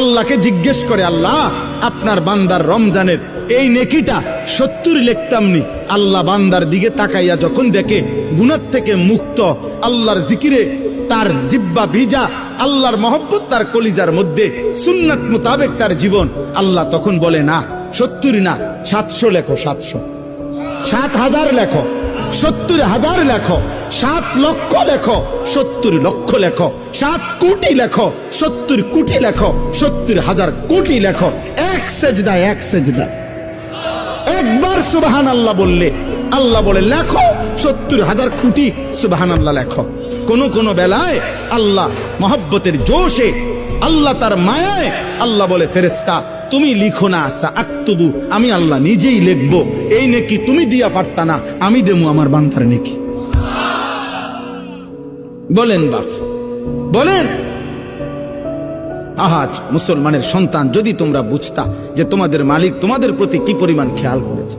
আল্লাহকে জিজ্ঞেস করে, আল্লাহ আপনার বান্দার রমজানের এই নেকিটা 70 লিখতাম নি। আল্লাহ বান্দার দিকে তাকাইয়া যখন দেখে গুনাহ থেকে মুক্ত, আল্লাহর জিকিরে তার জিহ্বা ভিজা, আল্লাহর মহব্বত তার কলিজার মধ্যে, সুন্নাত মোতাবেক তার জীবন, আল্লাহ তখন বলে না 70 না 700 লেখো, 700, 7,000 লেখো, 70,000 লেখো, 7 লক্ষ লেখো, 70 লক্ষ লেখো, 7 কোটি লেখো, 70 কোটি লেখো, 70,000 কোটি লেখো। এক সেজদা, এক সেজদা, একবার সুবহানাল্লাহ বললে আল্লাহ বলে লেখো 70,000 কোটি সুবহানাল্লাহ লেখো। কোন বেলায় আল্লাহ মহব্বতের জোশে, আল্লাহ তার মায়ায় আল্লাহ বলে, ফেরেশতা তুমি লিখো না, আকতুবু, আমি আল্লাহ নিজেই লিখবো। এই নেকি তুমি দিয়া পারতা না, আমি দেবো আমার বান্দার নেকি। বলেন বাপ, বলেন। আহাজ মুসলমানের সন্তান, যদি তোমরা বুঝতা যে তোমাদের মালিক তোমাদের প্রতি কি পরিমাণ খেয়াল করেছে।